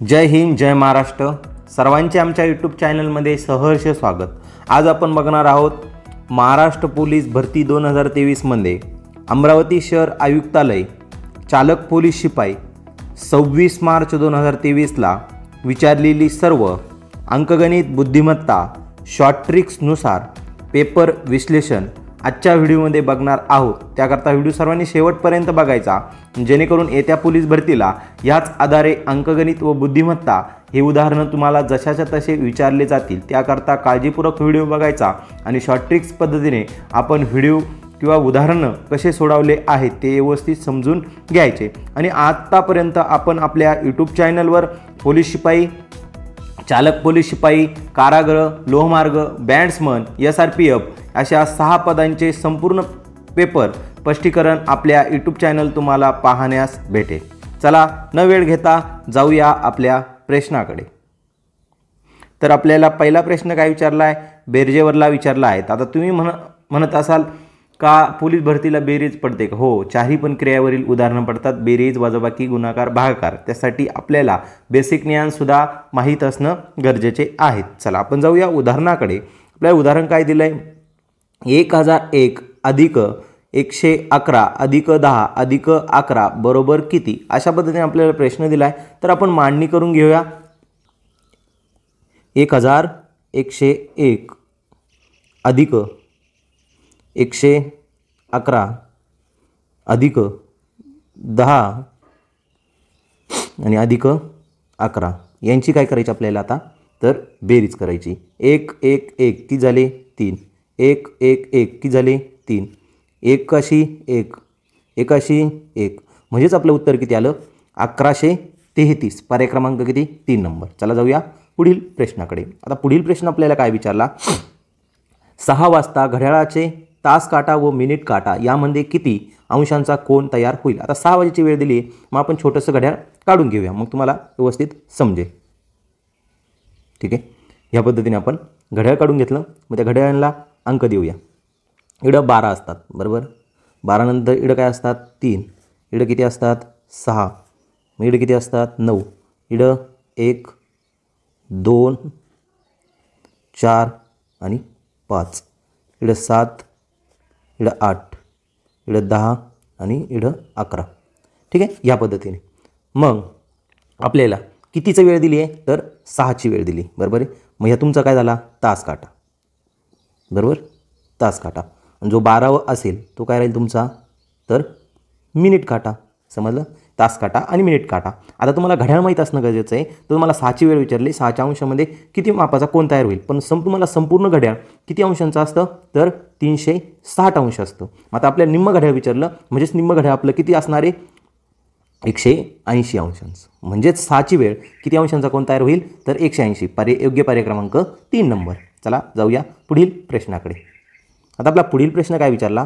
जय हिंद, जय महाराष्ट्र. सर्वांचे आमच्या यूट्यूब चॅनलमध्ये सहर्ष स्वागत. आज आपण बघणार आहोत महाराष्ट्र पोलीस भरती 2023मध्ये अमरावती शहर आयुक्तालय चालक पोलीस शिपाई 26 मार्च 2023ला विचारलेली सर्व अंकगणित बुद्धिमत्ता शॉर्ट ट्रिक्सनुसार पेपर विश्लेषण आजच्या व्हिडिओमध्ये बघणार आहोत. त्याकरता व्हिडिओ सर्वांनी शेवटपर्यंत बघायचा, जेणेकरून येत्या पोलीस भरतीला याच आधारे अंकगणित व बुद्धिमत्ता हे उदाहरणं तुम्हाला जशाच्या तसे विचारले जातील. त्याकरता काळजीपूर्वक व्हिडिओ बघायचा आणि शॉर्ट ट्रिक्स पद्धतीने आपण व्हिडिओ किंवा उदाहरणं कसे सोडवले आहेत ते व्यवस्थित समजून घ्यायचे. आणि आत्तापर्यंत आपण आपल्या यूट्यूब चॅनलवर पोलीस शिपाई, चालक पोलीस शिपाई, कारागृह, लोहमार्ग, बँड्समन, SRPF अशा 6 पदांचे संपूर्ण पेपर स्पष्टीकरण आपल्या यूट्यूब चॅनल तुम्हाला पाहण्यास भेटेल. चला न वेळ घेता जाऊया आपल्या प्रश्नाकडे. तर आपल्याला पहिला प्रश्न काय विचारला आहे? बेरजेवरला विचारला आहे. आता तुम्ही म्हणत असाल का पोलीस भरतीला बेरीज पडते का? हो, चारही पण क्रियावरील उदाहरणं पडतात: बेरीज, वजाबाकी, गुणाकार, भागाकार. त्यासाठी आपल्याला बेसिक ज्ञानसुद्धा माहीत असणं गरजेचे आहे. चला आपण जाऊया उदाहरणाकडे. आपल्याला उदाहरण काय दिलं आहे? 1001 अधिक 111 अधिक 10 अधिक 11 बरोबर किती? अशा पद्धतीने आपल्याला प्रश्न दिला आहे. तर आपण मांडणी करून घेऊया. 1101 अधिक 111 अधिक 10 आणि अधिक 11 यांची काय करायची आपल्याला आता? तर बेरीज करायची. 1 1 1 किती झाले? 3. 1 1 1 किती झाले? 3. 1 1 1 म्हणजेच आपलं उत्तर किती आलं? 1133. पर्याय क्रमांक किती? 3 नंबर. चला जाऊया पुढील प्रश्नाकडे. आता पुढील प्रश्न आपल्याला काय विचारला? 6 वाजता घड्याळाचे तास काटा व मिनिट काटा यामध्ये किती अंशांचा कोन तयार होईल? आता 6 वाजेची वेळ दिली, मग आपण छोटंसं घड्याळ काढून घेऊया, मग तुम्हाला व्यवस्थित समजेल. ठीक आहे, ह्या पद्धतीने आपण घड्याळ काढून घेतलं. मग त्या घड्याळाला अंक देऊया. इकडं 12 असतात, बरोबर. 12 नंतर इकडं काय असतात? 3. इकडं किती असतात? 6. मग इकडं किती असतात? 9. इकडं 1 2 4 आणि 5. इकडं 7, इकडं 8, इकडं 10 आणि इकडं 11. ठीक आहे, या पद्धतीने. मग आपल्याला कितीची वेळ दिली आहे? तर 6ची वेळ दिली, बरोबर आहे. मग ह्या तुमचा काय झाला? तास काटा, बरोबर. तास काटा. आणि जो 12 असेल तो काय राहील तुमचा? तर मिनिट काटा. समजलं? तास काटा आणि मिनिट काटा. आता तुम्हाला घड्याळ माहीत असणं गरजेचं आहे. तर तुम्हाला 6ची वेळ विचारली, 6च्या अंशामध्ये किती मापाचा कोन तयार होईल? पण तुम्हाला संपूर्ण घड्याळ किती अंशांचं असतं? तर 360 अंश असतं. आता आपल्याला निम्म घड्याळ विचारलं, म्हणजेच निम्म घड्याळ आपलं किती असणार आहे? 180 अंशांचं. म्हणजेच 6ची वेळ किती अंशांचा कोन तयार होईल? तर 180. योग्य पर्याय क्रमांक 3 नंबर. चला जाऊया पुढील प्रश्नाकडे. आता आपला पुढील प्रश्न काय विचारला?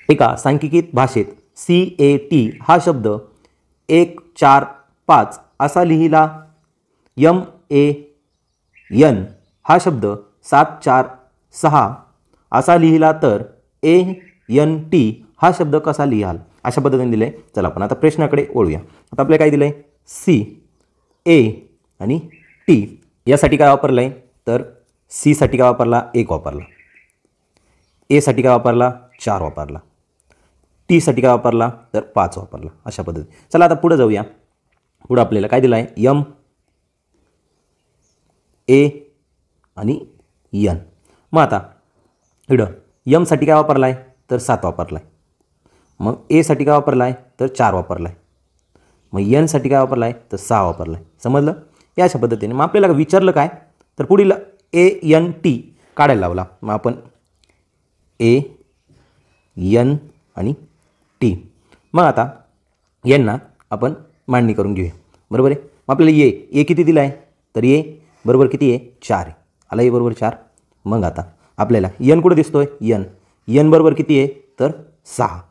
एका सांख्यिकीत भाषेत CAT हा शब्द 1 4 5 असा लिहिला, MAN हा शब्द 7 4 6 असा लिहिला, तर ANT हा शब्द कसा लिहाल? अशा पद्धतीने दिलं आहे. चला आपण आता प्रश्नाकडे वळूया. आता आपल्याला काय दिलं आहे? C, A आणि T यासाठी काय वापरलं आहे? तर C साठी काय वापरला? 1 वापरला. A साठी काय वापरला? 4 वापरला. T साठी काय वापरला? तर 5 वापरला. अशा पद्धती. चला आता पुढे जाऊया. पुढं आपल्याला काय दिलं आहे? M, A आणि N. मग आता इकडं M साठी काय वापरला आहे? तर 7 वापरला आहे. मग A साठी काय वापरला आहे? तर 4 वापरला आहे. मग N साठी काय वापरला आहे? तर 6 वापरला आहे. समजलं? या अशा पद्धतीने. मग आपल्याला विचारलं काय? तर पुढील ANT काढायला लावला. मग आपण A, N आणि T. मग आता यांना आपण मांडणी करून घेऊया, बरोबर आहे. मग आपल्याला A किती दिला आहे? तर A बरोबर किती आहे? 4 आहे. आला A बरोबर 4. मग आता आपल्याला N कुठं दिसतोय? N बरोबर किती आहे? तर 6.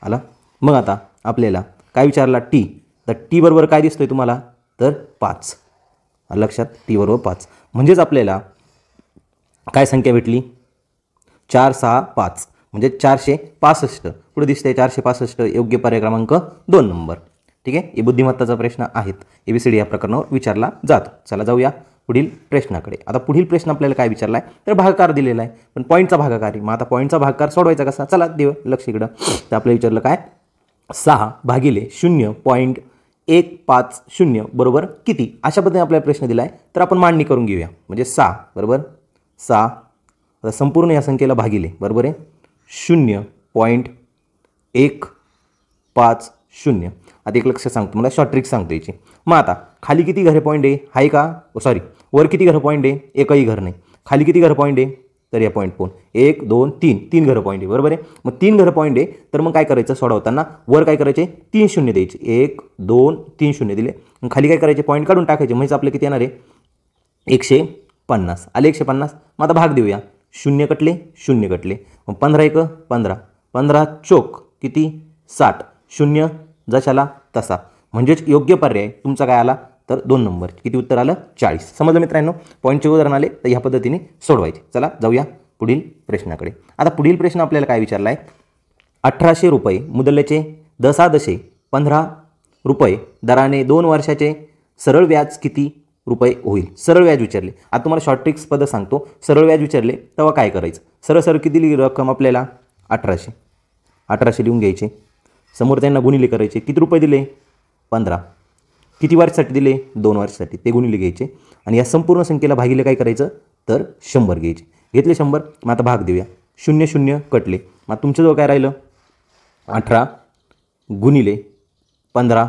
आला. मग आता आपल्याला काय विचारला? T. तर T बरोबर काय दिसतोय तुम्हाला? तर 5. लक्षात? T बरोबर 5. म्हणजेच आपल्याला काय संख्या भेटली? 4 6 5 म्हणजे 465. पुढे दिसते 465. योग्य पर्याय क्रमांक 2 नंबर. ठीक आहे, हे बुद्धिमत्ताचा प्रश्न आहेत. ABCD या प्रकरणावर विचारला जातो. चला जाऊया पुढील प्रश्नाकडे. आता पुढील प्रश्न आपल्याला काय विचारला आहे, तर भागाकार दिलेला आहे, पण पॉईंटचा भागाकार आहे. मग आता पॉईंटचा भागाकार सोडवायचा कसा, चला देव लक्ष इकडं. तर आपल्याला विचारलं काय, 6 भागिले 0.150 बरोबर किती, अशा पद्धतीने आपल्याला प्रश्न दिला आहे. तर आपण मांडणी करून घेऊया. म्हणजे 6 बरोबर 6, आता संपूर्ण या संख्येला भागिले बरोबर आहे 0.150. आता एक लक्ष सांगतो, मला शॉर्ट ट्रिक सांगतो याची. मग आता खाली किती घरे पॉईंट आहे का, सॉरी वर किती घरं पॉईंट आहे, एकही घर नाही. खाली किती घरं पॉईंट आहे, तर या पॉईंट पोन 1 2 3 3 घरं पॉईंट आहे बरोबर आहे. मग 3 घरं पॉईंट आहे, तर मग काय करायचं, सोडवताना वर काय करायचे 3 शून्य द्यायचे, 1 2 3 शून्य दिले. मग खाली काय करायचे, पॉईंट काढून टाकायचे. म्हणजे आपलं किती येणार आहे 150 आले 150. मग आता भाग देऊया, शून्य कटले शून्य कटले, मग 15 1 15 15 चोक किती 60, शून्य जशाला तसा. म्हणजेच योग्य पर्याय तुमचा काय आला, तर 2 नंबर. किती उत्तर आलं 40. समजलं मित्रांनो, पॉईंटचे उदाहरण आले तर ह्या पद्धतीने सोडवायचे. चला जाऊया पुढील प्रश्नाकडे. आता पुढील प्रश्न आपल्याला काय विचारला आहे, 1800 रुपये मुदल्याचे दशादशे 15 रुपये दराने 2 वर्षाचे सरळ व्याज किती रुपये होईल. सरळ व्याज विचारले. आता तुम्हाला शॉर्ट ट्रिक्स पद्धत सांगतो. सरळ व्याज विचारले तेव्हा काय करायचं, सरळ सरळ किती दिली रक्कम आपल्याला 1800 लिहून घ्यायचे. समोर त्यांना गुणिले करायचे, किती रुपये दिले 15, किती वर्षासाठी दिले 2 वर्षासाठी, ते गुणिले घ्यायचे. आणि या संपूर्ण संख्येला भागिले काय करायचं, तर 100 घ्यायचे. घेतले 100. मग आता भाग देऊया, 0 0 कटले. मग तुमच्याजवळ काय राहिलं 18 गुणिले 15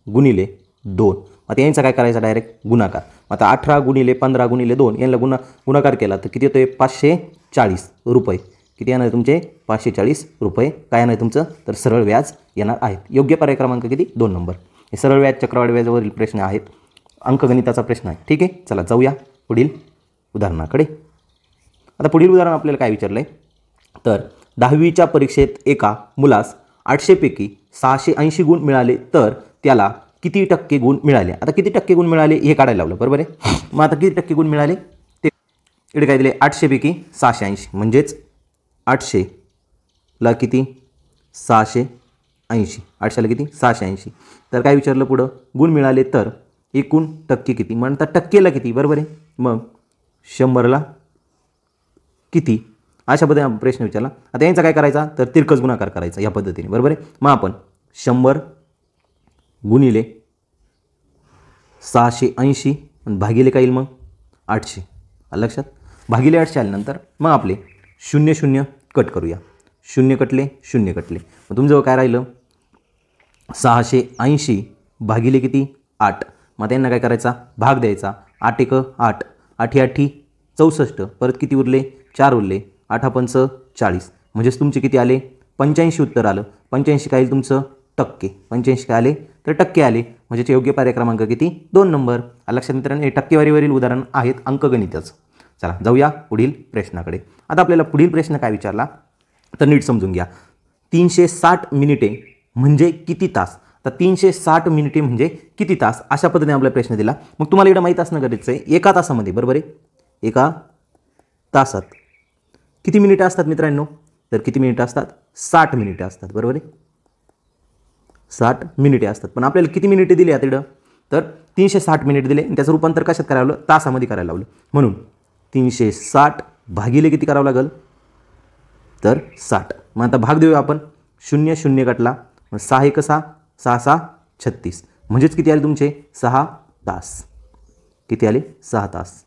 गुणिले 2. आता यांचा काय करायचा डायरेक्ट गुणाकार. आता 18 गुणिले 15 गुणिले 2 यांना गुणाकार केला तर किती येतोय 540 रुपये. किती येणार आहे तुमचे 540 रुपये. काय येणार आहे तुमचं, तर सरळ व्याज येणार आहेत. योग्य पर्याय क्रमांक किती 2 नंबर. हे सरळ व्याज चक्रवाढ व्याजावरील प्रश्न आहेत, अंकगणिताचा प्रश्न आहे. ठीक आहे, चला जाऊया पुढील उदाहरणाकडे. आता पुढील उदाहरण आपल्याला काय विचारलं आहे, तर 10वीच्या परीक्षेत एका मुलास 800 पैकी 680 गुण मिळाले तर त्याला किती टक्के गुण मिळाले. आता किती टक्के गुण मिळाले हे काढायला लावलं बरोबर आहे. मग आता किती टक्के गुण मिळाले ते इकडे काय दिले, 800 पैकी 680, म्हणजेच 800ला किती 680, 800ला किती 680. तर काय विचारलं पुढं, गुण मिळाले तर एकूण टक्के किती, म्हणतात टक्केला किती बरोबर आहे. मग 100ला किती, अशा पद्धतीने प्रश्न विचारला. आता यांचा काय करायचा, तर तिरकस गुणाकार करायचा या पद्धतीने बरोबर आहे. मग आपण 100 गुणिले 680 आणि भागिले काय येईल मग 800. लक्षात, भागिले 800 आल्यानंतर मग आपले 0 0 कट करूया. 0 कटले 0 कटले. मग तुमच्याजवळ काय राहिलं 680 भागिले किती 8. मग त्यांना काय करायचा, भाग द्यायचा. 8 1 8, 8 8 64, परत किती उरले 4 उरले, 8 5 40. म्हणजेच तुमचे किती आले 85 उत्तर आलं. 85 काय येईल तुमचं टक्के, 85 काय आले तर टक्के आले. म्हणजे योग्य पर्याय क्रमांक किती 2 नंबर. लक्षात मित्रांनो, हे टक्केवारीवरील उदाहरण आहेत अंकगणिताचं. चला जाऊया पुढील प्रश्नाकडे. आता आपल्याला पुढील प्रश्न काय विचारला, तर नीट समजून घ्या. 360 मिनिटे म्हणजे किती तास. तर 360 मिनिटे म्हणजे किती तास, अशा पद्धतीने आपला प्रश्न दिला. मग तुम्हाला इकडं माहीत असणं गरजेचं आहे, एका तासामध्ये बरोबर आहे. एका तासात किती मिनिटं असतात मित्रांनो, तर किती मिनिटं असतात 60 मिनिटं असतात बरोबर आहे. 60 मिनिटे असतात. पण आपल्याला किती मिनिटे दिली आहेत इकडं, तर 360 मिनिट दिले. त्याचं रूपांतर कशात करावं लागलं, तासामध्ये करायला लावलं. म्हणून 360 भागिले किती करावं लागेल, तर 60. मग आता भाग देऊया आपण. 0 0 कटला, मग 6 1 6, 6 6 36. म्हणजेच किती आले तुमचे 6 तास. किती आले 6 तास.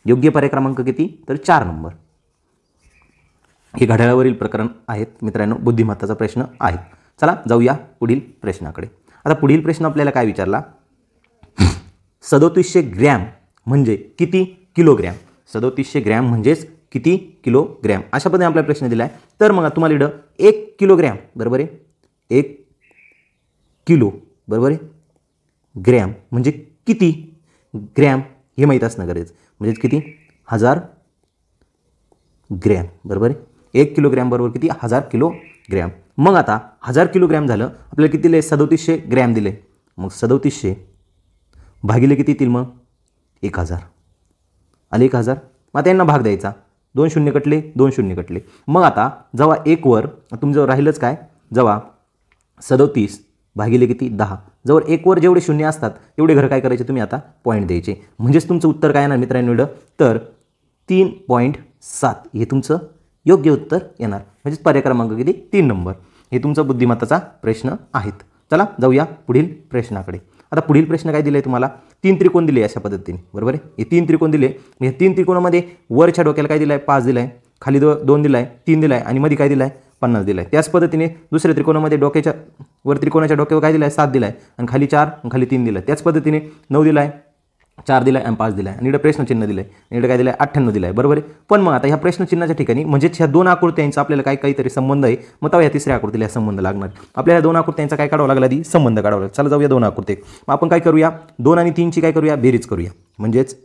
योग्य पर्याय क्रमांक किती, तर 4 नंबर. हे घड्याळावरील प्रकरण आहेत मित्रांनो, बुद्धिमत्ताचा प्रश्न आहे. चला जाऊया पुढील प्रश्नाकडे. आता पुढील प्रश्न आपल्याला काय विचारला, 3700 ग्रॅम म्हणजे किती किलोग्रॅम. 3700 ग्रॅम म्हणजेच किती किलोग्रॅम, अशा पद्धतीने आपल्याला प्रश्न दिला आहे. तर मग तुम्हाला इकडं 1 किलोग्रॅम बरोबर आहे, 1 किलो बरोबर आहे, ग्रॅम म्हणजे किती ग्रॅम हे माहीत असणं गरजेचं. म्हणजेच किती 1000 ग्रॅम बरोबर आहे. 1 किलोग्रॅम बरोबर किती 1000 किलोग्रॅम. मग आता 1000 किलोग्रॅम झालं, आपल्याला किती दिले 3700 ग्रॅम दिले. मग 3700 भागिले किती येतील मग 1000 आले 1000. मग त्यांना भाग द्यायचा. 2 शून्य कटले 2 शून्य कटले. मग आता जेव्हा 1 वर तुमच्यावर राहिलंच काय, जेव्हा 37 भागिले किती 10, जवळ 1 वर जेवढे शून्य असतात तेवढे घर काय करायचे तुम्ही आता पॉईंट द्यायचे. म्हणजेच तुमचं उत्तर काय येणार मित्रांनो इकडं, तर 3.7 हे तुमचं योग्य उत्तर येणार. म्हणजेच पर्याय क्रमांक किती 3 नंबर हे तुमचा बुद्धिमत्ताचा प्रश्न आहेत. चला जाऊया पुढील प्रश्नाकडे. आता पुढील प्रश्न काय दिले तुम्हाला, 3 त्रिकोण दिले अशा पद्धतीने, बरोबर आहे. हे 3 त्रिकोण दिले, या 3 त्रिकोणामध्ये वरच्या डोक्याला काय दिलं आहे 5 दिलं आहे, खाली 2 दिला आहे, 3 दिला आहे आणि मध्ये काय दिलं आहे 50 दिला आहे. त्याच पद्धतीने दुसऱ्या त्रिकोणामध्ये डोक्याच्या वर त्रिकोणाच्या डोक्यावर काय दिलं आहे 7 दिला आहे आणि खाली 4 आणि खाली 3 दिलं आहे. त्याच पद्धतीने 9 दिला आहे, 4 दिला आहे आणि 5 दिला आहे आणि इकडे प्रश्नचिन्ह दिलं आहे, इकडे काय दिलं आहे 98 दिलं आहे, बरोबर आहे. पण मग आता ह्या प्रश्नचिन्हाच्या ठिकाणी म्हणजेच ह्या 2 आकृत्यांचा आपल्याला काहीतरी संबंध आहे. मग तेव्हा ह्या तिसऱ्या आकृतीला संबंध लागणार. आपल्याला 2 आकृत्यांचा काय काढावं लागला आधी, संबंध काढावा लागला. चला जाऊया 2 आकृती. मग आपण काय करूया, 2 आणि 3 ची काय करूया बेरीज करूया. म्हणजेच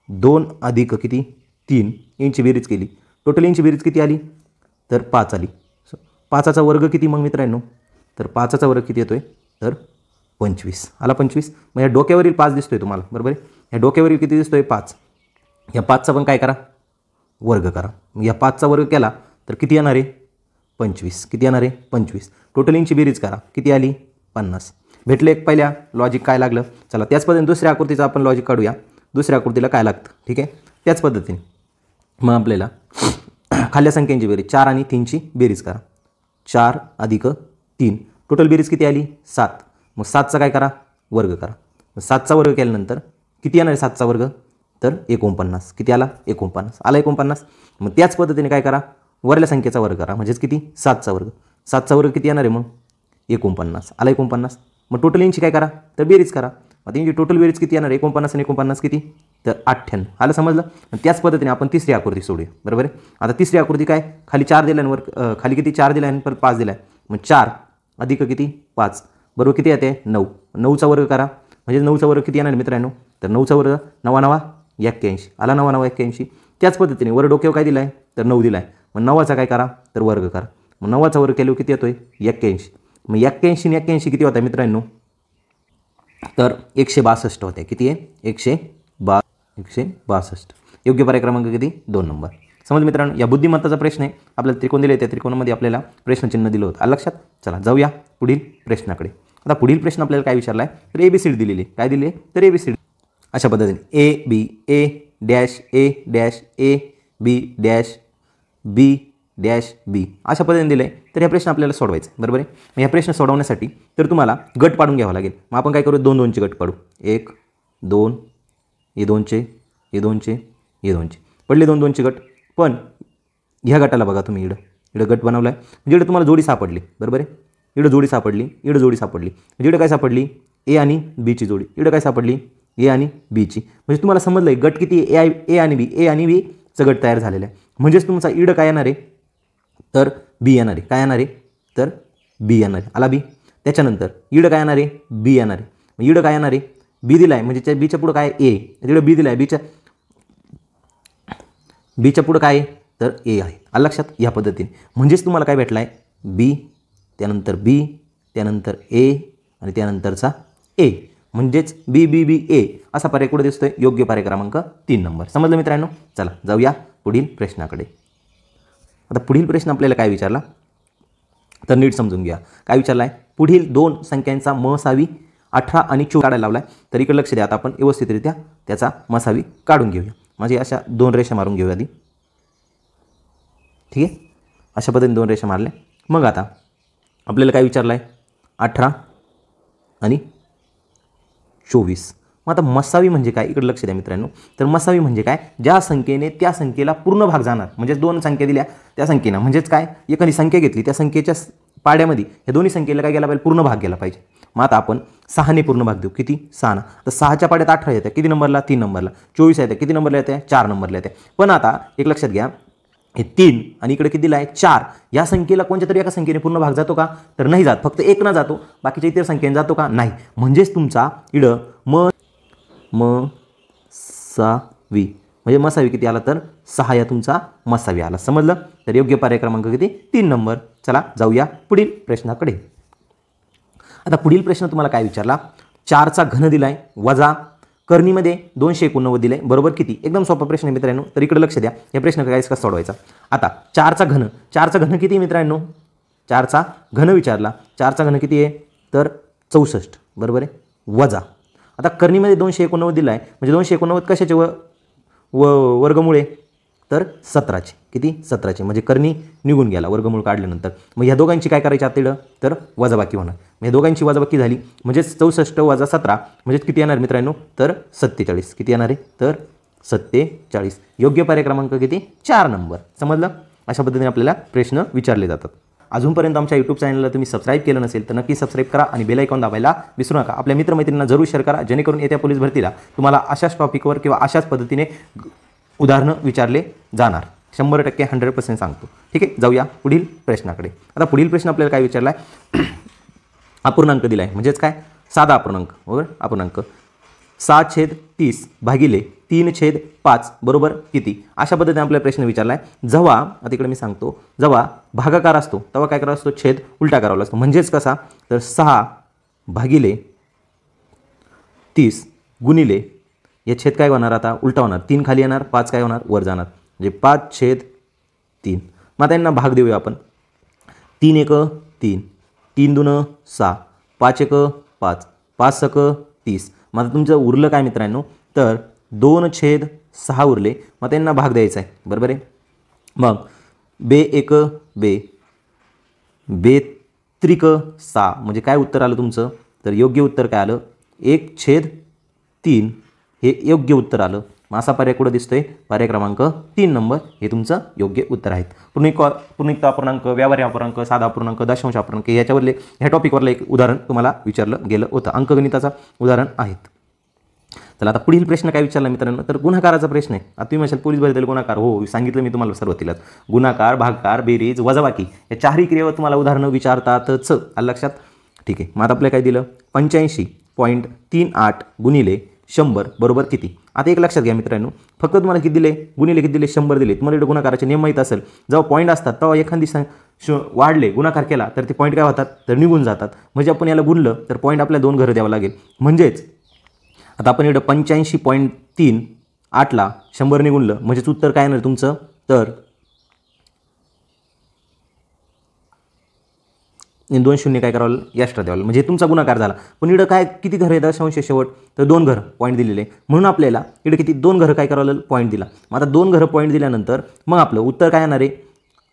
2 अधिक किती 3 यांची बेरीज केली, टोटल यांची बेरीज किती आली तर 5 आली. 5चा वर्ग किती मग मित्रांनो, तर 5चा वर्ग किती येतोय तर 25 आला. 25 मग या डोक्यावरील 5 दिसतोय तुम्हाला, बरोबर आहे. या डोक्यावरील किती दिसतोय 5, या 5चा पण काय करा वर्ग करा. मग या 5चा वर्ग केला तर किती येणार आहे 25, किती येणार आहे 25. टोटल यांची बेरीज करा किती आली 50. भेटले एक पहिल्या लॉजिक काय लागलं. चला त्याच पद्धतीने दुसऱ्या आकृतीचं आपण लॉजिक काढूया. दुसऱ्या आकृतीला काय लागतं, ठीक आहे. त्याच पद्धतीने मग आपल्याला खाल्ल्या संख्यांची बेरीज 4 आणि 3 ची बेरीज करा. 4 अधिक 3 टोटल बेरीज किती आली 7. मग 7चा काय करा वर्ग करा. मग 7चा वर्ग केल्यानंतर किती येणार आहे 7चा वर्ग तर 49. किती आला 49 आला 49. मग त्याच पद्धतीने काय करा वरल्या संख्येचा वर्ग करा. म्हणजेच किती 7चा वर्ग. 7चा वर्ग किती येणार आहे मग 49 आला 49. मग टोटल यांची काय करा तर बेरीज करा. आता यांची टोटल बेरीज किती येणार 49 आणि 49 किती तर 98 आलं समजलं. त्याच पद्धतीने आपण तिसरी आकृती सोडूया, बरोबर आहे. आता तिसरी आकृती काय खाली 4 दिल्या आणि वर खाली किती 4 दिला आणि परत 5 दिला आहे. मग 4 अधिक किती 5 बरोबर किती येते 9. 9चा वर्ग करा. म्हणजे 9चा वर्ग किती येणार मित्रांनो तर 9चा वर्ग 9 81 आला 9 81. त्याच पद्धतीने वर डोक्यावर काय दिला आहे तर 9 दिला आहे. मग 9चा काय करा तर वर्ग करा. मग 9चा वर्ग केल्यावर किती येतोय 81. मग 81 आणि 81 किती होता मित्रांनो तर 162 होते. किती आहे 162. योग्य पर्याय क्रमांक किती 2 नंबर. समज मित्रांनो या बुद्धिमत्ताचा प्रश्न आहे. आपल्याला त्रिकोण दिले, त्या त्रिकोणामध्ये आपल्याला प्रश्नचिन्ह दिलं होतं. आलं लक्षात. चला जाऊया पुढील प्रश्नाकडे. आता पुढील प्रश्न आपल्याला काय विचारला आहे तर ABCD दिलेली. काय दिली तर ABCD अशा पद्धतीने A dash A B dash B dash B अशा पद्धतीने दिलं आहे. तर हे प्रश्न आपल्याला सोडवायचं आहे, बरोबर आहे. मग ह्या प्रश्न सोडवण्यासाठी तर तुम्हाला गट पाडून घ्यावा लागेल. मग आपण काय करू 2-2चे गट पाडू. 1 2 हे 2चे हे 2चे हे 2चे पडले 2-2चे गट. पण ह्या गटाला बघा तुम्ही इकडं गट बनवला आहे. म्हणजे इकडे तुम्हाला जोडी सापडली, बरोबर आहे. इकडं जोडी सापडली, इकडं जोडी सापडली. म्हणजे इकडं काय सापडली A आणि B ची जोडी. इकडं काय सापडली A आणि B ची. म्हणजे तुम्हाला समजलं आहे गट किती A आणि B चा गट तयार झालेला आहे. म्हणजेच तुमचा इकडं काय येणार आहे तर B येणार आहे. काय येणार आहे तर B येणार आहे. आला B. त्याच्यानंतर इकडं काय येणार आहे B येणार आहे. मग इकडं काय येणार आहे B दिला आहे. म्हणजे Bच्या पुढं काय A. इकडं B दिला आहे. Bच्या पुढं काय आहे तर A आहे. आलं लक्षात. या पद्धतीने म्हणजेच तुम्हाला काय भेटला आहे B त्यानंतर B त्यानंतर A आणि त्यानंतरचा A. म्हणजेच B असा पर्याय कुठे दिसतोय योग्य पर्याय क्रमांक 3 नंबर. समजलं मित्रांनो. चला जाऊया पुढील प्रश्नाकडे. आता पुढील प्रश्न आपल्याला काय विचारला तर नीट समजून घ्या. काय विचारला आहे पुढील 2 संख्यांचा मसावी 18 आणि 24 काढायला लावला आहे. तर इकडे लक्ष द्या. आता आपण व्यवस्थितरित्या त्याचा मसावी काढून घेऊया. म्हणजे अशा 2 रेषा मारून घेऊया आधी, ठीक आहे. अशा पद्धतीने 2 रेषा मारल्या. मग आता आपल्याला काय विचारलं आहे 18 आणि 24. मग आता मसावी म्हणजे काय इकडे लक्ष द्या मित्रांनो. तर मसावी म्हणजे काय ज्या संख्येने त्या संख्येला पूर्ण भाग जाणार. म्हणजे 2 संख्या दिल्या त्या संख्येनं म्हणजेच काय एखादी संख्या घेतली त्या संख्येच्या पाड्यामध्ये ह्या दोन्ही संख्येला काय गेला पाहिजे पूर्ण भाग गेला पाहिजे. मग आता आपण 6ने पूर्ण भाग देऊ. किती 6 ना. तर 6च्या पाड्यात 18 येते किती नंबरला 3 नंबरला. 24 येते किती नंबरला येते 4 नंबरला येते. पण आता एक लक्षात घ्या हे 3 आणि इकडे किती दिला आहे 4. या संख्येला कोणत्या तरी एका संख्येने पूर्ण भाग जातो का तर नाही जात. फक्त 1 ना जातो. बाकीच्या इतर संख्येने जातो का नाही. म्हणजेच तुमचा इकडं मसावी म्हणजे मसावी किती आला तर 6 या तुमचा मसावी आला. समजलं. तर योग्य पर्याय क्रमांक किती 3 नंबर. चला जाऊया पुढील प्रश्नाकडे. आता पुढील प्रश्न तुम्हाला काय विचारला 4चा घन दिलाय वजा कर्णीमध्ये 289 दिले बरोबर किती. एकदम सोपा प्रश्न आहे मित्रांनो. तर इकडे लक्ष द्या. या प्रश्न काय कसा सोडवायचा. आता 4चा घन किती मित्रांनो 4चा घन विचारला. 4चा घन किती आहे तर 64 बरोबर आहे, वजा आता करणीमध्ये 289 दिला आहे, म्हणजे 289 कशाचे वर्गमूळ तर 17चे, किती 17चे, म्हणजे करणी निघून गेला वर्गमूळ काढल्यानंतर. मग ह्या दोघांची काय करायची आता इकडं तर वजाबाकी होणार. मग ह्या दोघांची वजाबाकी झाली म्हणजे 64 वजा 17 म्हणजे किती येणार मित्रांनो तर 47. किती येणार आहे तर 47. योग्य पर्याय क्रमांक किती 4 नंबर. समजलं. अशा पद्धतीने आपल्याला प्रश्न विचारले जातात. अजूनपर्यंत आमच्या यूट्यूब चॅनलला तुम्ही सबस्क्राईब केलं नसेल तर नक्की सबस्क्राईब करा आणि बेल आयकॉन दाबायला विसरू नका. आपल्या मित्रमैत्रिणींना जरूर शेअर करा जेणेकरून येत्या पोलीस भरतीला तुम्हाला अशाच टॉपिकवर किंवा अशाच पद्धतीने उदाहरणं विचारले जाणार. 100% 100% सांगतो. ठीक आहे, जाऊया पुढील प्रश्नाकडे. आता पुढील प्रश्न आपल्याला काय विचारला आहे अपूर्णांक दिला आहे, म्हणजेच काय साधा अपूर्णांक. बरोबर, अपूर्णांक 6/30 भागिले 3/5 बरोबर किती, अशा पद्धतीने आपल्याला प्रश्न विचारला आहे. जेव्हा आता इकडे मी सांगतो, जेव्हा भागाकार असतो तेव्हा काय करावा असतो छेद उलटा करावा लागतो. म्हणजेच कसा तर 6/30 गुणिले या छेद काय होणार आता उलटा होणार, 3 खाली येणार 5 काय होणार वर जाणार, म्हणजे 5/3. मग आता यांना भाग देऊया आपण. 3 1 3, 3 2 6, 5 1 5, 5 1 30. मग आता तुमचं उरलं काय मित्रांनो तर 2/6 उरले. मग त्यांना भाग द्यायचा आहे बरोबर आहे. मग बे 1 बे, बे त्रिक 6 म्हणजे काय उत्तर आलं तुमचं तर योग्य उत्तर काय आलं 1/3 हे योग्य उत्तर आलं. मग असा पर्याय कुठं दिसतोय पर्याय क्रमांक 3 नंबर हे तुमचं योग्य उत्तर आहेत. पूर्णिक अपूर्णांक, व्यावहारिक अपूर्णांक, साधा अपूर्णांक, दशांश अपूर्णांक याच्यावरले ह्या टॉपिकवरलं एक उदाहरण तुम्हाला विचारलं गेलं होतं. अंकगणिताचा उदाहरण आहेत. चला आता पुढील प्रश्न काय विचारला मित्रांनो तर गुणाकाराचा प्रश्न आहे. आता तुम्ही म्हणशाल पोलीस भरतीला गुणाकार, हो सांगितलं मी तुम्हाला सुरुवातीलाच. गुणाकार, भागाकार, बेरीज, वजाबाकी या चारही क्रियेवर तुम्हाला उदाहरणं विचारतातच. आलं लक्षात. ठीक आहे. मग आता आपल्याला काय दिलं 85.38 गुणिले 100 बरोबर किती. आता एक लक्षात घ्या मित्रांनो, फक्त तुम्हाला किती दिले गुणिले किती दिले 100 दिले. तुम्हाला इकडे गुणाकाराचे नियम माहीत असेल. जेव्हा पॉईंट असतात तेव्हा एखादी वाढले गुणाकार केला तर ते पॉईंट काय होतात तर निघून जातात. म्हणजे आपण याला गुणलं तर पॉईंट आपल्याला 2 घरं द्यावं लागेल. म्हणजेच आता आपण इकडं 85.38ला 100 गुणलं म्हणजेच उत्तर काय येणार तुमचं तर 2 शून्य काय करावं एक्स्ट्रा द्यावं, म्हणजे तुमचा गुणाकार झाला. पण इकडं काय किती घरं आहे दशांश शेवट तर 2 घरं पॉईंट दिलेले, म्हणून आपल्याला इकडे किती 2 घरं काय करावं लागलं पॉईंट दिला. मग आता 2 घरं पॉईंट दिल्यानंतर मग आपलं उत्तर काय येणार आहे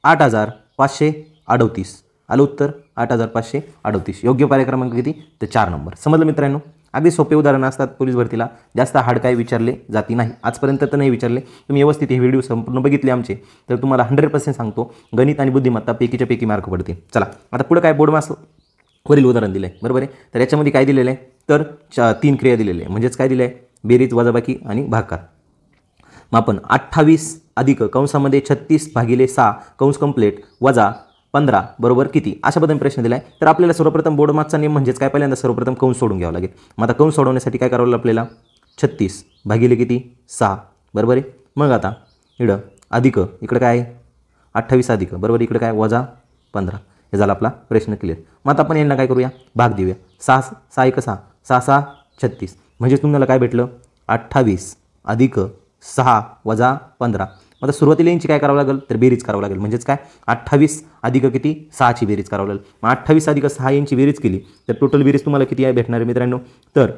8538. आलं उत्तर 8538. योग्य पर्याय क्रमांक किती तर 4 नंबर. समजलं मित्रांनो. अगदी सोपे उदाहरणं असतात पोलीस भरतीला, जास्त हार्ड काय विचारले जाती नाही. आजपर्यंत तर नाही विचारले. तुम्ही व्यवस्थित हे व्हिडिओ संपूर्ण बघितले आमचे तर तुम्हाला 100% सांगतो गणित आणि बुद्धिमत्ता पैकीच्या पैकी मार्क पडते. चला आता पुढे काय बोर्ड मास वरील उदाहरण दिलं आहे बरोबर आहे. तर याच्यामध्ये काय दिलेलं आहे तर 3 क्रिया दिलेले आहे. म्हणजेच काय दिलं आहे बेरीज, वजाबाकी आणि भागाकार. मग आपण 28 अधिक कंसामध्ये 36/6 कंस कंप्लीट वजा 15 बरोबर किती, अशा पद्धतीने प्रश्न दिला आहे. तर आपल्याला सर्वप्रथम बोर्ड मासचा नियम म्हणजेच काय पहिल्यांदा सर्वप्रथम कंस सोडून घ्यावं लागेल. मग आता कंस सोडवण्यासाठी काय करावं लागेल आपल्याला 36 भागिले किती 6 बरोबर आहे. मग आता इकडं अधिक इकडं काय 28 अधिक बरोबर इकडं काय वजा 15. हे झाला आपला प्रश्न क्लिअर. मग आता आपण यांना काय करूया भाग देऊया. 6 6 1 6 6 6 36 म्हणजे तुम्हाला काय भेटलं 28 अधिक 6 वजा 15. आता सुरुवातीला यांची काय करावं लागेल तर बेरीज करावं लागेल. म्हणजेच काय 28 अधिक किती 6ची बेरीज करावं लागेल. मग 28 अधिक 6 यांची बेरीज केली तर टोटल बेरीज तुम्हाला किती आहे भेटणार आहे मित्रांनो तर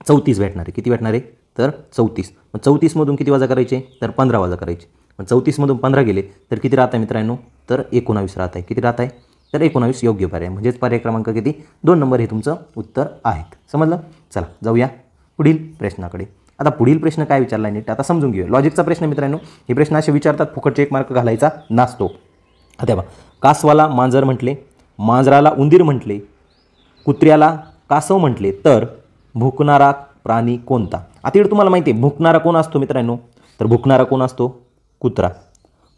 34 भेटणार आहे. किती भेटणार आहे तर 34. मग 34मधून किती वजा करायचे तर 15 वजा करायचे. मग 34मधून 15 गेले तर किती राहत आहे मित्रांनो तर 19 राहत आहे. किती राहत आहे तर 19 योग्य पर्याय. म्हणजेच पर्याय क्रमांक किती 2 नंबर हे तुमचं उत्तर आहेत. समजलं. चला जाऊया पुढील प्रश्नाकडे. आता पुढील प्रश्न काय विचारला आहे नीट आता समजून घेऊया. लॉजिकचा प्रश्न मित्रांनो. हे प्रश्न असे विचारतात फुकटचे 1 मार्क घालायचा नसतो. आता बघा कासवाला मांजर म्हटले, मांजराला उंदीर म्हटले, कुत्र्याला कासव म्हटले तर भुकणारा प्राणी कोणता. आता इकडे तुम्हाला माहिती आहे भुकणारा कोण असतो मित्रांनो तर भुकणारा कोण असतो कुत्रा.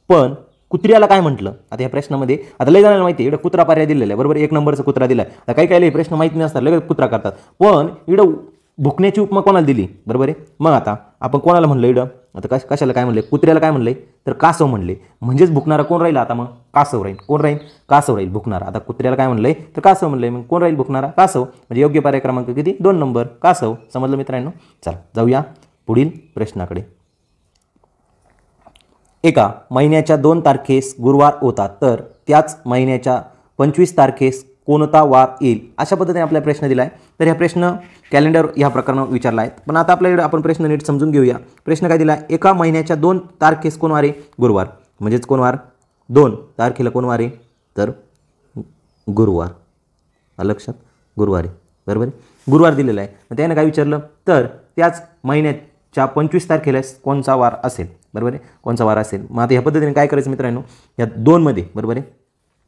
पण कुत्र्याला काय म्हटलं आता या प्रश्नामध्ये आता लय जणांना माहिती आहे इकडे कुत्रा पर्याय दिलेला आहे बरोबर. 1 नंबरचा कुत्रा दिला आहे. आता काही काही प्रश्न माहिती नसतात लगेच कुत्रा करतात. पण इकडं भुकण्याची उपमा कोणाला दिली बरोबर आहे. मग आता आपण कोणाला म्हणलं इकडं आता कशाला काय म्हणले कुत्र्याला काय म्हणले तर कासव म्हणले. म्हणजेच भुकणारा कोण राहील आता मग कासव राहील. कोण राहील कासव राहील भुकणारा. आता कुत्र्याला काय म्हणलंय तर कासव म्हणलंय. मग कोण राहील भुकणारा कासव. म्हणजे योग्य पर्याय क्रमांक किती 2 नंबर कासव. समजलं मित्रांनो. चला जाऊया पुढील प्रश्नाकडे. एका महिन्याच्या 2 तारखेस गुरुवार होता तर त्याच महिन्याच्या 25 तारखेस कोणता वार येईल अशा पद्धतीने आपल्याला प्रश्न दिला आहे. तर ह्या प्रश्न कॅलेंडर ह्या प्रकारानं विचारला आहे. पण आता आपल्याकडे आपण प्रश्न नीट समजून घेऊया. प्रश्न काय दिला आहे, एका महिन्याच्या 2 तारखेस कोण वार आहे? गुरुवार. म्हणजेच कोण वार? 2 तारखेला कोण वार आहे? तर गुरुवार. लक्षात, गुरुवार आहे. बरोबर आहे, गुरुवार दिलेला आहे. मग त्याने काय विचारलं, तर त्याच महिन्याच्या 25 तारखेला कोणचा वार असेल? बरोबर आहे, कोणचा वार असेल. मग आता ह्या पद्धतीने काय करायचं मित्रांनो, या 2मध्ये बरोबर आहे,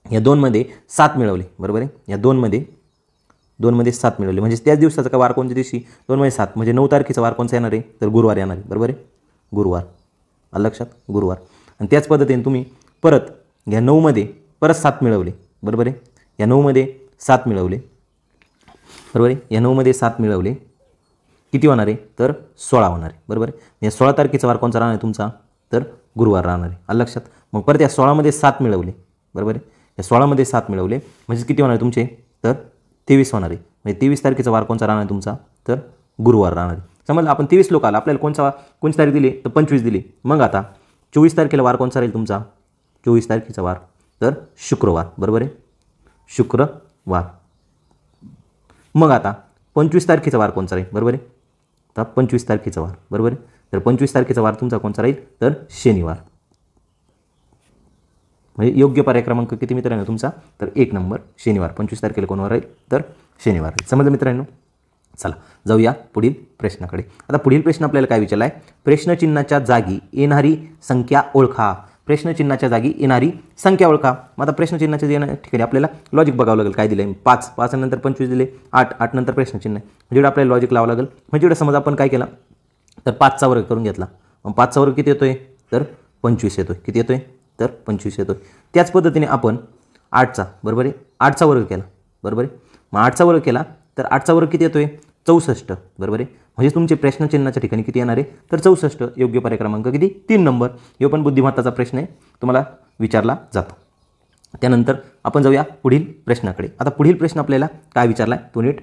या 2मध्ये 7 मिळवले. बरोबर आहे, या 2मध्ये 7 मिळवले. म्हणजे त्याच दिवसाचा का वार कोणत्या दिवशी? 2 मध्ये 7 म्हणजे 9 तारखेचा वार कोणचा येणार आहे? तर गुरुवार येणार आहे. बरोबर आहे, गुरुवार. लक्षात, गुरुवार. आणि त्याच पद्धतीने तुम्ही परत या 9मध्ये परत 7 मिळवले. बरोबर आहे, या 9मध्ये 7 मिळवले. बरोबर आहे, या 9मध्ये 7 मिळवले, किती होणार आहे? तर 16 होणार आहे. बरोबर आहे, या 16 तारखेचा वार कोणचा राहणार आहे तुमचा? तर गुरुवार राहणार आहे. लक्षात. मग परत या 16मध्ये 7 मिळवले. बरोबर आहे, या 16मध्ये 7 मिळवले म्हणजे किती होणार आहे तुमचे? तर 23 होणार आहे. म्हणजे 23 तारखेचा वार कोणचा राहणार आहे तुमचा? तर गुरुवार राहणार आहे. समजलं, आपण 23 लोक आला, आपल्याला कोणती तारीख दिली? तर 25 दिली. मग आता 24 तारखेला वार कोणचा राहील तुमचा? 24 तारखेचा वार तर शुक्रवार. बरोबर आहे, शुक्रवार. मग आता 25 तारखेचा वार कोणचा राहील? बरोबर आहे, तर 25 तारखेचा वार. बरोबर आहे, तर 25 तारखेचा वार तुमचा कोणचा राहील? तर शनिवार. म्हणजे योग्य पर्याय क्रमांक किती मित्रांनो तुमचा? तर 1 नंबर शनिवार. 25 तारखेला कोण वार राहील? तर शनिवार. समजलं मित्रांनो? चला जाऊया पुढील प्रश्नाकडे. आता पुढील प्रश्न आपल्याला काय विचारला आहे? प्रश्नचिन्हाच्या जागी येणारी संख्या ओळखा. प्रश्नचिन्हाच्या जागी येणारी संख्या ओळखा. मग आता प्रश्नचिन्हाच्या ठिकाणी आपल्याला लॉजिक बघावं लागेल. काय दिलं आहे? 5 नंतर 25 दिले, 8 नंतर प्रश्नचिन्ह आहे. म्हणजे आपल्याला लॉजिक लावावं लागेल. म्हणजे एवढं समजा आपण काय केलं, तर 5चा वर्ग करून घेतला. मग 5चा वर्ग किती येतोय? तर 25 येतोय. किती येतोय? तर 25 येतोय. त्याच पद्धतीने आपण 8चा बरोबर आहे 8चा वर्ग केला. बरोबर आहे, मग 8चा वर्ग केला तर 8चा वर्ग किती येतोय? 64. बरोबर आहे, म्हणजे तुमचे प्रश्नचिन्हाच्या ठिकाणी किती येणार आहे? तर 64. योग्य पर्याय क्रमांक किती? 3 नंबर. हे पण बुद्धिमत्ताचा प्रश्न आहे, तुम्हाला विचारला जातो. त्यानंतर आपण जाऊया पुढील प्रश्नाकडे. आता पुढील प्रश्न आपल्याला काय विचारला आहे तो नीट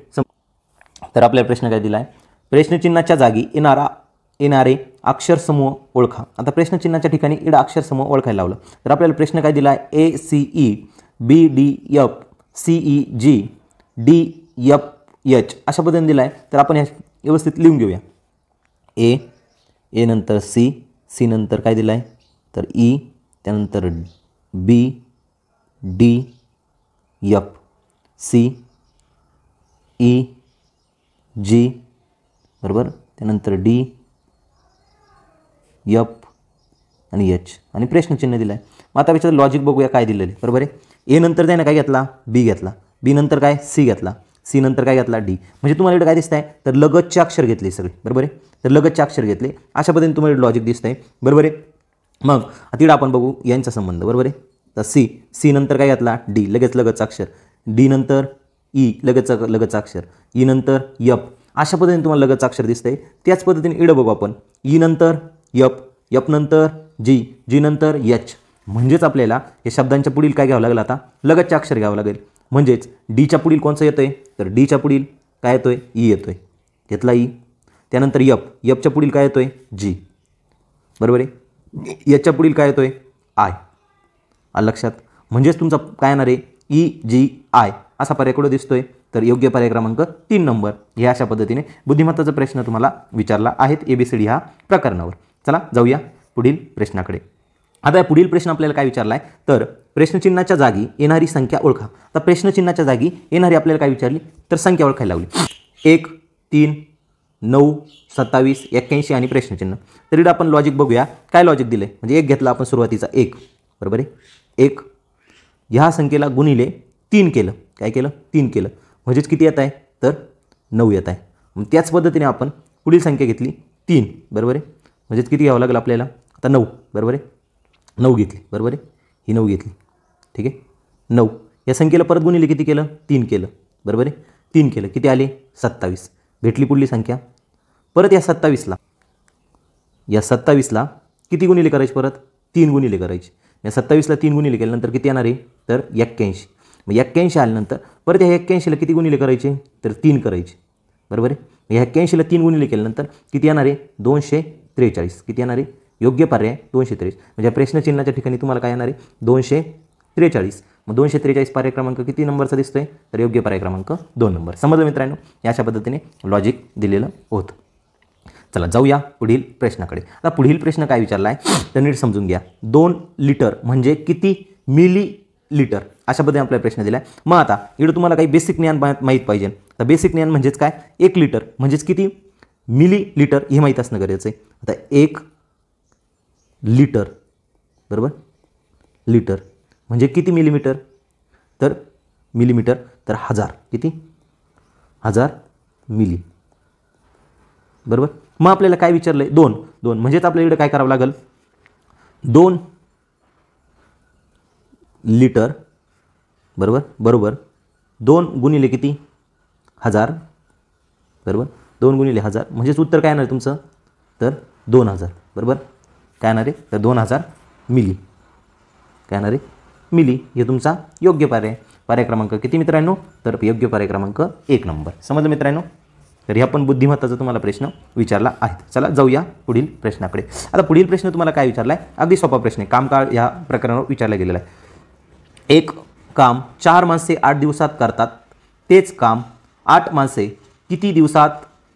तर आपल्याला प्रश्न काय दिला आहे? प्रश्नचिन्हाच्या जागी येणारे अक्षरसमूह ओळखा. आता प्रश्नचिन्हाच्या ठिकाणी इकडे अक्षरसमूह ओळखायला लावलं तर आपल्याला प्रश्न काय दिला आहे? ACE BDF CEG DFH अशा पद्धतीने दिला आहे. तर आपण हे व्यवस्थित लिहून घेऊया. ए नंतर सी नंतर काय दिलं आहे? तर E, त्यानंतर B D F C E G बरोबर, त्यानंतर D F आणि H आणि प्रश्नचिन्ह दिलं आहे. मग आता त्याचं लॉजिक बघूया काय दिलेलं आहे. बरोबर आहे, ए नंतर त्याने काय घेतला? बी घेतला. बी नंतर काय? सी घेतला. सी नंतर काय घेतला? डी. म्हणजे तुम्हाला इकडे काय दिसत आहे? तर लगतचे अक्षर घेतले सगळे. बरोबर आहे, तर लगतचे अक्षर घेतले अशा पद्धतीने तुम्हाला लॉजिक दिसत आहे. बरोबर आहे, मग तिकडे आपण बघू यांचा संबंध. बरोबर आहे, तर सी नंतर काय घेतला? डी, लगेच लगतचं अक्षर. डी नंतर ई, लगतचं अक्षर. ई नंतर एफ. अशा पद्धतीने तुम्हाला लगतचं अक्षर दिसतंय. त्याच पद्धतीने इकडे बघू आपण. ई नंतर एफ नंतर जी नंतर एच. म्हणजेच आपल्याला या शब्दांच्या पुढील काय घ्यावं लागेल? आता लगतचे अक्षर घ्यावं लागेल. म्हणजेच डीच्या पुढील कोणचं येतोय? तर डीच्या पुढील काय येतोय? ई येतोय. घेतला ई. त्यानंतर एफच्या पुढील काय येतोय? जी. बरोबर आहे, याच्या पुढील काय येतोय? आय. लक्षात, म्हणजेच तुमचा काय येणार आहे? EGI असा पर्याय कुठं दिसतोय? तर योग्य पर्याय क्रमांक 3 नंबर. हे अशा पद्धतीने बुद्धिमत्ताचा प्रश्न तुम्हाला विचारला आहेत ABCD ह्या प्रकरणावर. चला जाऊया पुढील प्रश्नाकडे. आता या पुढील प्रश्न आपल्याला काय विचारला आहे? तर प्रश्नचिन्हाच्या जागी येणारी संख्या ओळखा. तर प्रश्नचिन्हाच्या जागी येणारी आपल्याला काय विचारली? तर संख्या ओळखायला लावली. 1 3 9 27 81 आणि प्रश्नचिन्ह. तर इकडे आपण लॉजिक बघूया काय लॉजिक दिलं आहे. म्हणजे 1 घेतला आपण सुरुवातीचा 1. बरोबर आहे, 1 ह्या संख्येला गुणिले 3 केलं. काय केलं? 3 केलं. म्हणजेच किती येत आहे? तर 9 येत आहे. मग त्याच पद्धतीने आपण पुढील संख्या घेतली 3. बरोबर आहे, म्हणजेच किती घ्यावं लागेल आपल्याला? आता 9. बरोबर आहे, 9 घेतली. बरोबर आहे, ही 9 घेतली. ठीक आहे, 9 या संख्येला परत गुणिले किती केलं? 3 केलं. बरोबर आहे, 3 केलं. किती आले? 27. भेटली पुढली संख्या. परत या 27ला किती गुणिले करायचे? परत 3 गुणिले करायचे. या 27ला 3 गुणिले केल्यानंतर किती येणार आहे? तर 81. मग 81 आल्यानंतर परत या 81ला किती गुणिले करायचे? तर 3 करायचे. बरोबर आहे, या 81ला 3 गुणिले केल्यानंतर किती येणार आहे? 243. किती येणार आहे? योग्य पर्याय 243. म्हणजे प्रश्नचिन्हाच्या ठिकाणी तुम्हाला काय येणार आहे? 243. मग 243 पर्याय क्रमांक किती नंबरचा दिसतोय, तर योग्य पर्याय क्रमांक 2 नंबर. समजलं मित्रांनो, अशा पद्धतीने लॉजिक दिलेलं होतं. चला जाऊया पुढील प्रश्नाकडे. आता पुढील प्रश्न काय विचारला आहे तर नीट समजून घ्या. 2 लिटर म्हणजे किती मिली लिटर, अशा पद्धतीने आपल्याला प्रश्न दिला आहे. मग आता इकडे तुम्हाला काही बेसिक ज्ञान माहीत पाहिजे. तर बेसिक ज्ञान म्हणजेच काय, 1 लिटर म्हणजेच किती मिली लिटर हे माहीत असणं गरजेचं आहे. आता 1 लिटर बरोबर, लिटर म्हणजे किती मिलीमीटर, तर मिलीमीटर तर 1000, किती 1000 मिली बरोबर. मग आपल्याला काय विचारलं आहे, 2 म्हणजेच आपल्या इकडे काय करावं लागेल, 2 लिटर बरोबर बरोबर 2 गुणिले किती 1000 बरोबर, 2 गुणिले 1000 म्हणजेच उत्तर काय येणार तुमचं, तर 2000 बरोबर. काय येणार आहे, तर 2000 मिली. काय येणार आहे, मिली. हे तुमचा योग्य पर्याय. पर्याय क्रमांक किती मित्रांनो, तर योग्य पर्याय क्रमांक 1 नंबर. समजलं मित्रांनो. तर ह्या पण बुद्धिमत्ताचा तुम्हाला प्रश्न विचारला आहे. चला जाऊया पुढील प्रश्नाकडे. आता पुढील प्रश्न तुम्हाला काय विचारला आहे, अगदी सोपा प्रश्न आहे. कामकाळ ह्या प्रकरणावर विचारला गेलेला आहे. एक काम 4 माणसे 8 दिवसात करतात, तेच काम 8 माणसे किती दिवसात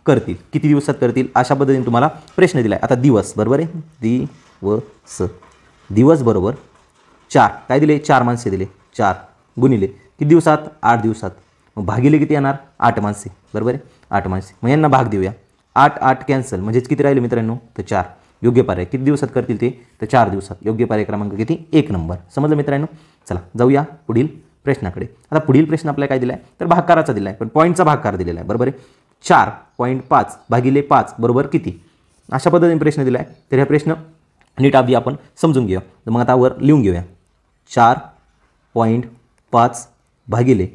करतील, किती दिवसात करतील, अशा पद्धतीने तुम्हाला प्रश्न दिला आहे. आता दिवस बरोबर आहे, दिवस बरोबर 4 काय दिले, 4 माणसे दिले, 4 गुणिले किती दिवसात, 8 दिवसात. मग भागिले किती येणार, 8 माणसे बरोबर आहे, 8 माणसे. मग यांना भाग देऊया, 8 कॅन्सल म्हणजेच किती राहिले मित्रांनो, तर 4. योग्य पर्याय किती दिवसात करतील ते, तर 4 दिवसात. योग्य पर्याय क्रमांक किती, 1 नंबर. समजलं मित्रांनो. चला जाऊया पुढील प्रश्नाकडे. आता पुढील प्रश्न आपल्याला काय दिला आहे, तर भागाकाराचा दिला आहे, पण पॉईंटचा भागाकार दिलेला आहे बरोबर आहे. 4.5 भागिले 5 बरोबर किती, अशा पद्धतीने प्रश्न दिला आहे. तर हा प्रश्न नीट आधी आपण समजून घेऊया. तर मग आता वर लिहून घेऊया, 4.5 भागिले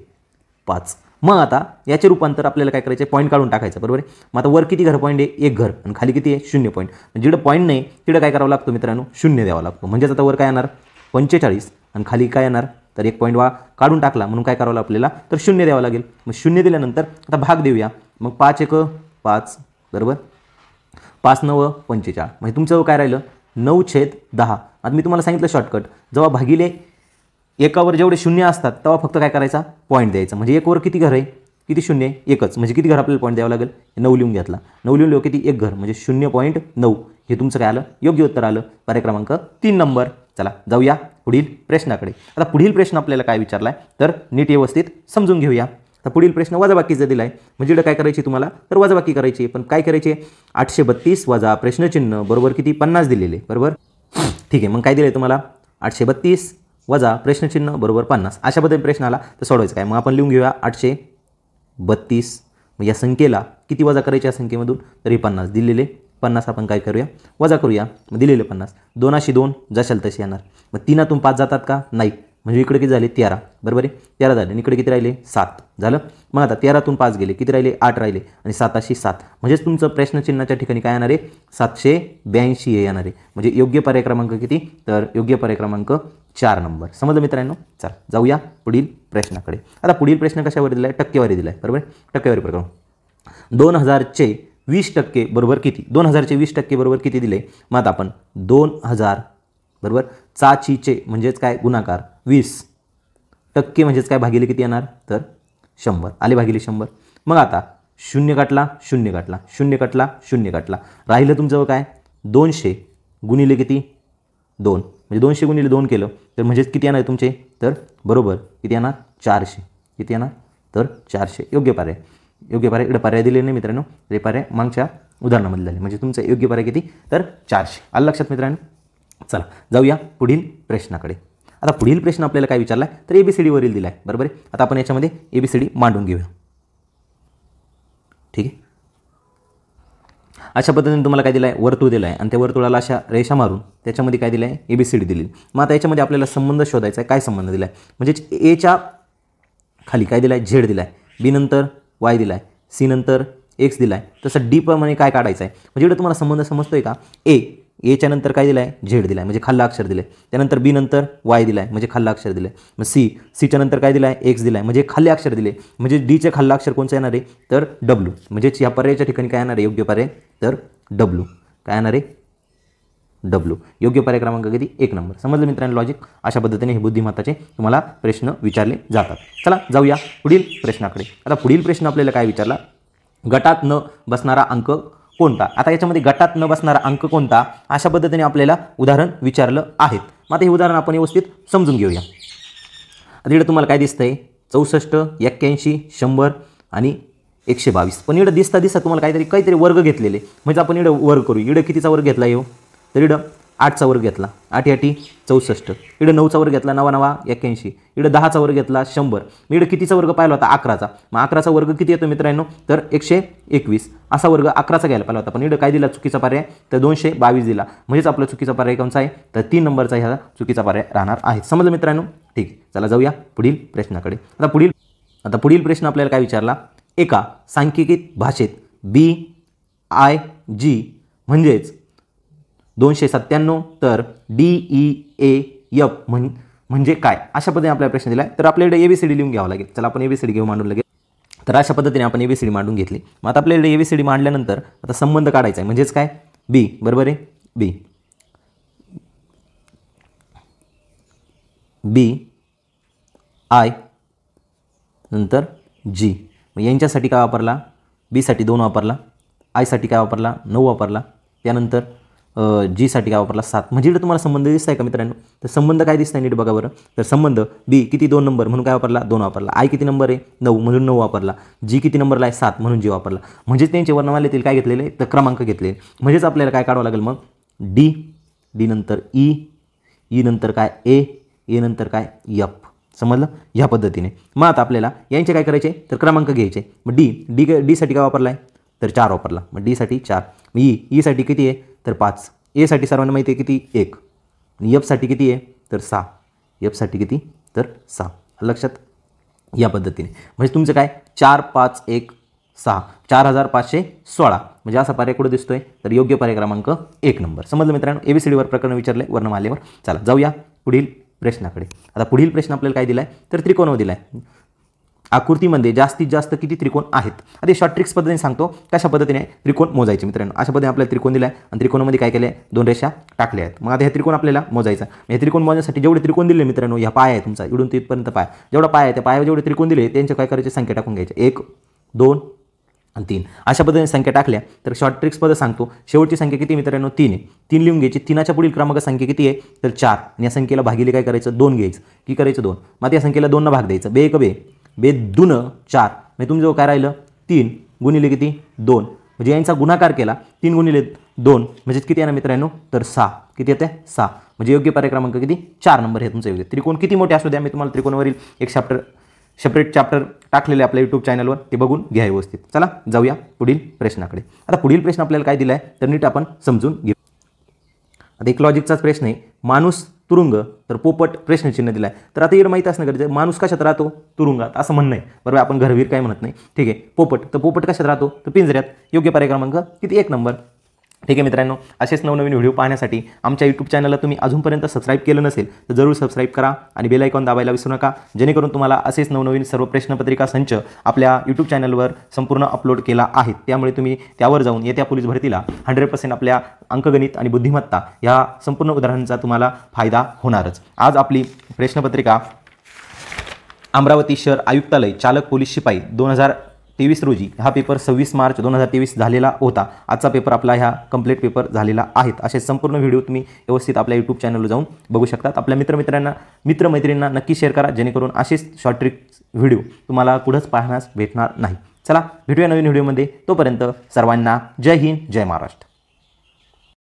5. मग आता याचे रूपांतर आपल्याला काय करायचं आहे, पॉईंट काढून टाकायचं बरोबर आहे. मग आता वर किती घर पॉईंट आहे, 1 घर, आणि खाली किती आहे, 0 पॉईंट. जिकडं पॉईंट नाही तिकडं काय करावं लागतं मित्रांनो, 0 द्यावा लागतो. म्हणजेच आता वर काय येणार 45 आणि खाली काय येणार, तर 1 पॉईंट काढून टाकला म्हणून काय करावं आपल्याला, तर 0 द्यावं लागेल. मग 0 दिल्यानंतर आता भाग देऊया. मग 5 1 5 बरोबर, 5 9 45. म्हणजे तुमचं काय राहिलं 9/10. आता मी तुम्हाला सांगितलं शॉर्टकट, जेव्हा भागिले एकावर जेवढे 0 असतात तेव्हा फक्त काय करायचा, पॉईंट द्यायचा. म्हणजे 1 वर किती घर आहे, किती 0 आहे, 1च. म्हणजे किती घर आपल्याला पॉईंट द्यावं लागेल, 9 लिहून घेतला. 9 लिहून किती, 1 घर म्हणजे 0.9. हे तुमचं काय आलं, योग्य उत्तर आलं. पर्याय क्रमांक 3 नंबर. चला जाऊया पुढील प्रश्नाकडे. आता पुढील प्रश्न आपल्याला काय विचारला आहे, तर नीट व्यवस्थित समजून घेऊया. तर पुढील प्रश्न वजाबाकीचा दिला आहे. म्हणजे इकडे काय करायची तुम्हाला, तर वजाबाकी करायची. पण काय करायचे, 832 वजा प्रश्नचिन्ह बरोबर किती, 50 दिलेले बरोबर. ठीक आहे, मग काय दिलं आहे तुम्हाला, 832 वजा प्रश्नचिन्ह बरोबर 50. अशा पद्धतीने प्रश्न आला तर सोडवायचं काय, मग आपण लिहून घेऊया 832. मग या संख्येला किती वजा करायचे या संख्येमधून, तर हे 50 दिलेले. 50 आपण काय करूया, वजा करूया. मग दिलेले 50, 2 2 जशाल तसे येणार. मग 3 5 जातात का, नाही. म्हणजे इकडे किती झाले, 13 बरोबर आहे, 13 झाले. आणि इकडे किती राहिले, 7 झालं. मग आता 13 5 गेले, किती राहिले, 8 राहिले. आणि 7 7 म्हणजेच तुमचं प्रश्नचिन्हाच्या ठिकाणी काय येणार आहे, 782 हे येणार आहे. म्हणजे योग्य पर्याय क्रमांक किती, तर योग्य पर्याय क्रमांक 4 नंबर. समजलं मित्रांनो. चला जाऊया पुढील प्रश्नाकडे. आता पुढील प्रश्न कशावर दिला आहे, टक्केवारी दिला आहे बरोबर. टक्केवारी प्रकरण 2000चे 20% बरोबर किती, 2000चे 20% बरोबर किती दिले. मग आता आपण 2000 बरोबर चाचीचे म्हणजेच काय, गुणाकार 20% म्हणजेच काय, भागिले किती येणार, तर 100 आले, भागिले 100. मग आता 0 काटला, 0 काटला, 0 काटला, 0 काटला. राहिलं तुमचं काय, 200 गुणिले किती, 2. म्हणजे 200 गुणिले 2 केलं तर म्हणजेच किती येणार तुमचे, तर बरोबर किती येणार, 400. किती येणार, तर 400. योग्य पर्याय. योग्य पर्याय इकडे पर्याय दिले नाही मित्रांनो, ते पर्याय मागच्या उदाहरणामध्ये झाले. म्हणजे तुमचं योग्य पर्याय किती, तर 400. आलं लक्षात मित्रांनो. चला जाऊया पुढील प्रश्नाकडे. आता पुढील प्रश्न आपल्याला काय विचारला आहे, तर ABCD वरील दिला आहे बरोबर आहे. आता आपण याच्यामध्ये ABCD मांडून घेऊया. ठीक आहे, अशा पद्धतीने तुम्हाला काय दिलं आहे, वर्तुळ दिलं आहे आणि त्या वर्तुळाला अशा रेषा मारून त्याच्यामध्ये काय दिलं आहे, ABCD दिली. मग आता याच्यामध्ये आपल्याला संबंध शोधायचा आहे. काय संबंध दिला आहे, म्हणजे एच्या खाली काय दिलं आहे, Z दिला आहे, B नंतर Y दिला आहे, C नंतर X दिला आहे. तसं D प्रमाणे काय काढायचं आहे, म्हणजे इकडे तुम्हाला संबंध समजतोय का. एच्या नंतर काय दिलं आहे, Z दिला आहे म्हणजे खाल्ला अक्षर दिलं आहे. त्यानंतर B नंतर Y दिला आहे म्हणजे खाल्ला अक्षर दिलं आहे. मग सीच्या नंतर काय दिलं आहे, X दिला आहे म्हणजे खाल्ले अक्षर दिले. म्हणजे Dचे खाल्ला अक्षर कोणचं येणार आहे, तर W. म्हणजेच या पर्यायाच्या ठिकाणी काय येणार आहे, योग्य पर्याय तर W. काय येणार आहे, W. योग्य पर्याय क्रमांक किती 1 नंबर. समजलं मित्रांनो लॉजिक. अशा पद्धतीने हे बुद्धिमत्ताचे तुम्हाला प्रश्न विचारले जातात. चला जाऊया पुढील प्रश्नाकडे. आता पुढील प्रश्न आपल्याला काय विचारला, गटात न बसणारा अंक कोणता. आता याच्यामध्ये गटात न बसणारा अंक कोणता अशा पद्धतीने आपल्याला उदाहरण विचारलं आहेत. मग आता हे उदाहरण आपण व्यवस्थित समजून घेऊया. आता इकडे तुम्हाला काय दिसतंय 64, 81, 100 आणि 122. पण इकडे दिसता तुम्हाला काहीतरी वर्ग घेतलेले, म्हणजे आपण इकडे वर्ग करू. इकडे कितीचा वर्ग घेतला येऊ, तर इकडं 8चा वर्ग घेतला, 8 8 64. इकडे 9चा वर्ग घेतला, 9 9 81. इकडे 10चा वर्ग घेतला 100. इकडे कितीचा वर्ग पाहिला होता 11चा. मग 11चा वर्ग किती येतो मित्रांनो, तर 121. असा वर्ग 11चा घ्यायला पाहिला होता. पण इकडे काय दिला चुकीचा पर्याय, तर 222 दिला. म्हणजेच आपला चुकीचा पर्याय कोणता आहे, तर 3 नंबरचा ह्याचा चुकीचा पर्याय राहणार आहे. समजलं मित्रांनो. ठीक, चला जाऊया पुढील प्रश्नाकडे. आता पुढील प्रश्न आपल्याला काय विचारला, एका सांख्यिकीत भाषेत BIG म्हणजेच 297 तर DEAF म्हणजे काय अशा पद्धतीने आपल्याला प्रश्न दिला आहे. तर आपल्याकडे ABCD लिहून घ्यावं लागेल. चला आपण ABCD घेऊ मांडून लगेच. तर अशा पद्धतीने आपण ABCD मांडून घेतली. मग आता आपल्याकडे ABCD मांडल्यानंतर आता संबंध काढायचा आहे. म्हणजेच काय, B बरोबर आहे, B I नंतर G. मग यांच्यासाठी काय वापरला, B साठी 2 वापरला, I साठी काय वापरला 9 वापरला, त्यानंतर G साठी काय वापरला 7. म्हणजे इकडे तुम्हाला संबंध दिसत आहे का मित्रांनो, तर संबंध काय दिसत आहे नीट बघा बरं. तर संबंध B किती 2 नंबर म्हणून काय वापरला 2 वापरला, I किती नंबर आहे 9 म्हणून 9 वापरला, G किती नंबरला आहे 7 म्हणून G वापरला. म्हणजेच त्यांचे वर्णमालेतील काय घेतलेले, तर क्रमांक घेतले. म्हणजेच आपल्याला काय काढावं लागेल मग, D नंतर E नंतर काय A नंतर काय F. समजलं ह्या पद्धतीने. मग आता आपल्याला यांचे काय करायचे, तर क्रमांक घ्यायचे. मग D साठी काय वापरला आहे, तर 4 वापरला. मग D साठी 4. मग E साठी किती आहे, तर 5. A साठी सर्वांना माहिती आहे किती 1. आणि F साठी किती आहे, तर 6. F साठी किती, तर 6. लक्षात या पद्धतीने. म्हणजे तुमचं काय 4 5 1 6 4516. म्हणजे असा पर्याय कुठं दिसतोय, तर योग्य पर्याय क्रमांक 1 नंबर. समजलं मित्रांनो. ABCDवर प्रकरण विचारले वर्णमालेवर. चला जाऊया पुढील प्रश्नाकडे. आता पुढील प्रश्न आपल्याला काय दिला आहे, तर त्रिकोण दिला आहे. आकृतीमध्ये जास्तीत जास्त किती त्रिकोण आहेत. आता शॉर्ट ट्रिक्स पद्धतीने सांगतो कशा पद्धतीने त्रिकोण मोजायचे मित्रांनो. अशा पद्धतीने आपल्याला त्रिकोण दिला आहे आणि त्रिकोणामध्ये काय केलं आहे, 2 रेषा टाकल्या आहेत. मग आता हे त्रिकोण आपल्याला मोजायचा. हे त्रिकोण मोजण्यासाठी जेवढे त्रिकोण दिले मित्रांनो, ह्या पाय आहे तुमचा इकडून तिथपर्यंत पाय, जेवढा पाय आहे त्या पायावर जेवढे त्रिकोण दिले त्यांच्या काय करायचे संख्या टाकून घ्यायचे. 1 2 आणि 3 अशा पद्धतीने संख्या टाकल्या. तर शॉर्ट ट्रिक्स पद्धत सांगतो. शेवटची संख्या किती मित्रांनो 3 आहे. 3 लिहून घ्यायची. 3च्या पुढील क्रमांक संख्या किती आहे, तर 4. आणि या संख्येला भागिले काय करायचं 2 घ्यायचं. की करायचं 2. मग या संख्येला 2 भाग द्यायचं. 2 1 2 2 4. म्हणजे तुमचं काय राहिलं 3 गुणिले किती 2. म्हणजे यांचा गुणाकार केला 3 गुणिले 2 म्हणजे किती येणार मित्रांनो, तर 6. किती येते 6. म्हणजे योग्य पर्याय क्रमांक किती 4 नंबर हे तुमचं योग्य. त्रिकोण किती मोठे असू द्या, मी तुम्हाला त्रिकोणावरील एक सेपरेट चॅप्टर टाकलेले आपल्या यूट्यूब चॅनलवर, ते बघून घ्या व्यवस्थित. चला जाऊया पुढील प्रश्नाकडे. आता पुढील प्रश्न आपल्याला काय दिला आहे, तर नीट आपण समजून घेऊ. आता एक लॉजिकचाच प्रश्न आहे. माणूस तुरुंग तर पोपट प्रश्नचिन्ह दिला आहे. तर आता इकडे माहिती असणं गरजेचं, माणूस कशात राहतो, तुरुंगात असं म्हणणं आहे बरोबर. आपण घरवीर काय म्हणत नाही. ठीक आहे. पोपट तर पोपट कशात राहतो, तर पिंजऱ्यात. योग्य पर्याय क्रमांक किती 1 नंबर. ठीक आहे मित्रांनो. असेच नवनवीन व्हिडिओ पाहण्यासाठी आमच्या यूट्यूब चॅनलला तुम्ही अजूनपर्यंत सबस्क्राईब केलं नसेल तर जरूर सबस्क्राईब करा आणि बेल आयकॉन दाबायला विसरू नका, जेणेकरून तुम्हाला असेच नवनवीन सर्व प्रश्नपत्रिका संच आपल्या यूट्यूब चॅनलवर संपूर्ण अपलोड केला आहे. त्यामुळे तुम्ही त्यावर जाऊन येत्या पोलीस भरतीला 100% आपल्या अंकगणित आणि बुद्धिमत्ता या संपूर्ण उदाहरणांचा तुम्हाला फायदा होणारच. आज आपली प्रश्नपत्रिका अमरावती शहर आयुक्तालय चालक पोलीस शिपाई 2023 रोजी हा पेपर 26 मार्च 2023 झालेला होता. आजचा पेपर आपला ह्या कंप्लीट पेपर झालेला आहे. असे संपूर्ण व्हिडिओ तुम्ही व्यवस्थित आपल्या यूट्यूब चॅनलवर जाऊन बघू शकतात. आपल्या मित्रमैत्रिणींना नक्की शेअर करा, जेणेकरून असेच शॉर्ट ट्रिक्स व्हिडिओ तुम्हाला पुढंच पाहण्यास भेटणार नाही. चला भेटूया नवीन व्हिडिओमध्ये. तोपर्यंत सर्वांना जय हिंद, जय महाराष्ट्र.